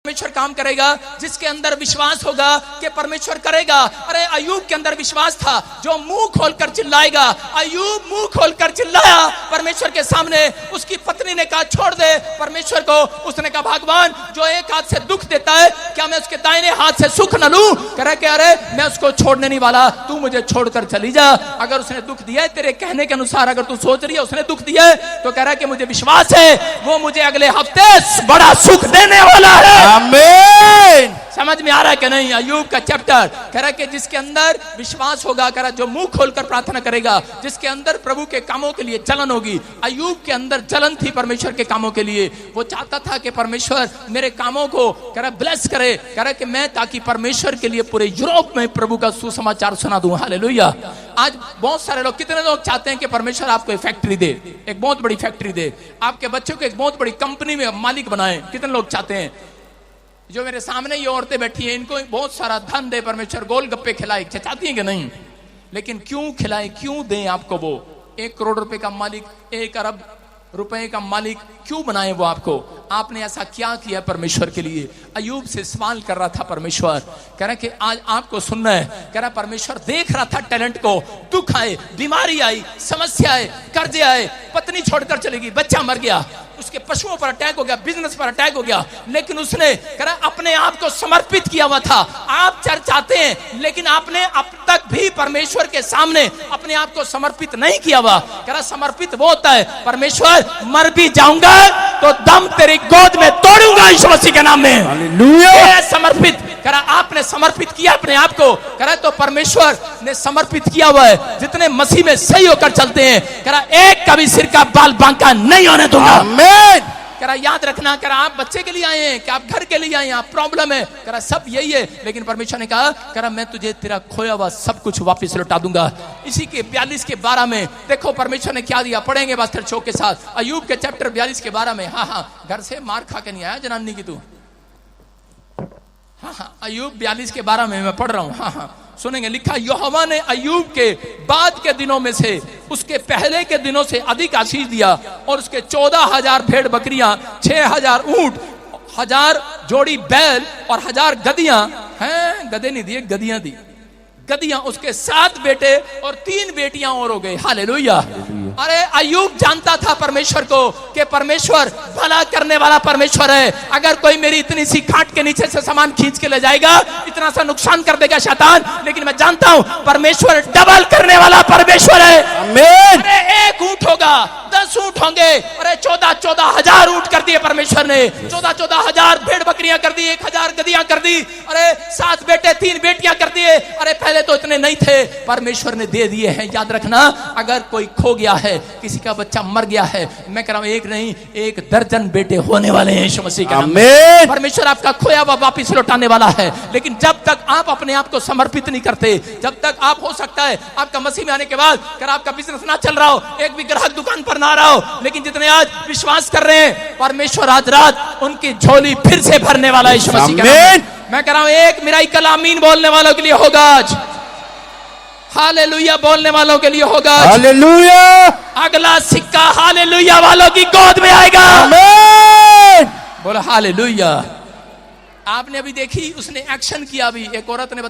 परमेश्वर काम करेगा जिसके अंदर विश्वास होगा कि परमेश्वर करेगा। अरे अय्यूब के अंदर विश्वास था, जो मुंह खोलकर चिल्लाएगा। अय्यूब मुंह खोलकर चिल्लाया परमेश्वर के सामने। उसकी पत्नी ने कहा छोड़ दे परमेश्वर को। उसने कहा भगवान जो एक हाथ से दुख देता है क्या मैं उसके दाहिने हाथ से सुख न लूं? कह रहे कि अरे मैं उसको छोड़ने नहीं वाला, तू मुझे छोड़कर चली जा। अगर उसने दुख दिया है तेरे कहने के अनुसार, अगर तू सोच रही है उसने दुख दिया है, तो कह रहा है कि मुझे विश्वास है वो मुझे अगले हफ्ते बड़ा सुख देने वाला है। आमीन। समझ में आ रहा है कि नहीं? अय्यूब का चैप्टर कह रहा है कि जिसके अंदर विश्वास होगा, कह रहा जो मुंह खोलकर प्रार्थना करेगा, जिसके अंदर प्रभु के कामों के लिए जलन होगी। अय्यूब के अंदर जलन थी परमेश्वर के कामों के लिए। वो चाहता था कि परमेश्वर मेरे कामों को कह रहा ब्लेस करे, कह रहा कि मैं ताकि परमेश्वर के लिए पूरे यूरोप में प्रभु का सुसमाचार सुना दूं। हालेलुया। आज बहुत सारे लोग, कितने लोग चाहते हैं कि परमेश्वर आपको एक फैक्ट्री दे, एक बहुत बड़ी फैक्ट्री दे, आपके बच्चों को एक बहुत बड़ी कंपनी में मालिक बनाए। कितने लोग चाहते हैं? जो मेरे सामने ये औरतें बैठी हैं इनको बहुत सारा धन दे परमेश्वर, गोलगप्पे खिलाए, चाहती हैं कि नहीं? लेकिन क्यों खिलाए, क्यों दें आपको? वो 1 करोड़ रुपए का मालिक, 1 अरब रुपए का मालिक क्यों बनाए वो आपको? आपने ऐसा क्या किया परमेश्वर के लिए? अय्यूब से सवाल कर रहा था परमेश्वर, कह रहा कि आज आपको सुनना है। कह रहा परमेश्वर देख रहा था टैलेंट को। दुख आए, बीमारी आई, समस्या आए, कर्जे आए, पत्नी छोड़कर चली गई, बच्चा मर गया, उसके पशुओं पर अटैक हो गया, बिजनेस पर अटैक हो गया, लेकिन उसने कह रहा अपने आप को समर्पित किया हुआ था। आप चर्च आते हैं लेकिन आपने अब तक भी परमेश्वर के सामने अपने आप को समर्पित नहीं किया हुआ। कह रहा समर्पित वो होता है, परमेश्वर मर भी जाऊंगा तो दम तेरी गोद में तोड़ूंगा यीशु मसीह के नाम में। हालेलुया। समर्पित कह रहा आपने समर्पित किया अपने आप को। कह रहा तो परमेश्वर ने समर्पित किया हुआ है। जितने मसीह में सही होकर चलते हैं, कह रहा एक कभी सिर का बाल बांका नहीं होने दूंगा। आमीन। कह रहा याद रखना, कह रहा आप बच्चे के लिए आए हैं कि आप घर के लिए आए हैं, आप प्रॉब्लम है, कह रहा सब यही है, लेकिन परमेश्वर ने कहा कह रहा मैं तुझे तेरा खोया हुआ सब कुछ वापस लौटा दूंगा। इसी के 42 के 12 में देखो परमेश्वर ने क्या दिया। पढ़ेंगे मास्टर शो के साथ अय्यूब के चैप्टर 42 के 12 में। हाँ, घर से मार खा के नहीं आया जनानी की तू। हाँ, अय्यूब 42 के 12 में मैं पढ़ रहा हूँ। हाँ, सुनेंगे। लिखा यहोवा ने अय्यूब के बाद के दिनों में से उसके पहले के दिनों से अधिक आशीष दिया, और उसके 14,000 भेड़ बकरियां, 6,000 ऊंट, 1,000 जोड़ी बैल और 1,000 गदियां हैं। गधे नहीं दिए, गदियां दी। गदियां, उसके 7 बेटे और 3 बेटियां और हो गए। हालेलुया। अरे अय्यूब जानता था परमेश्वर को कि परमेश्वर भला करने वाला परमेश्वर है। अगर कोई मेरी इतनी सी खाट के नीचे से सामान खींच के ले जाएगा, इतना सा नुकसान कर देगा शैतान, लेकिन मैं जानता हूं परमेश्वर डबल करने वाला परमेश्वर है। आमीन। अरे 1 ऊंट होगा, 10 ऊंट होंगे। अरे 14,000 ऊंट कर दिए परमेश्वर ने, 14,000 भेड़ बकरियां कर दी, 1,000 गदियां कर दी। अरे 7 बेटे 3 बेटियां कर दिए। अरे पहले तो इतने नहीं थे, परमेश्वर ने दे दिए हैं। याद रखना, अगर कोई खो गया है, किसी का बच्चा मर गया है, मैं कह रहा हूं 1 नहीं 1 दर्जन बेटे होने वाले हैं यीशु मसीह के नाम में। परमेश्वर आपका खोया हुआ वापस लौटाने वाला है। लेकिन जब तक आप अपने आप को समर्पित नहीं करते, जब तक आप, हो सकता है आपका मसीह में आने के बाद अगर आपका बिजनेस ना चल रहा हो, एक भी ग्राहक दुकान पर ना रहा हो, लेकिन जितने आज विश्वास कर रहे हैं परमेश्वर आज रात उनकी झोली फिर से भरने वाला है यीशु मसीह के नाम में। मैं कह रहा हूं एक मिराकल आमीन बोलने वालों के लिए होगा आज। हालेलुया बोलने वालों के लिए होगा। हालेलुया। अगला सिक्का हालेलुया वालों की गोद में आएगा। आमीन। बोलो हालेलुया। आपने अभी देखी, उसने एक्शन किया। अभी एक औरत ने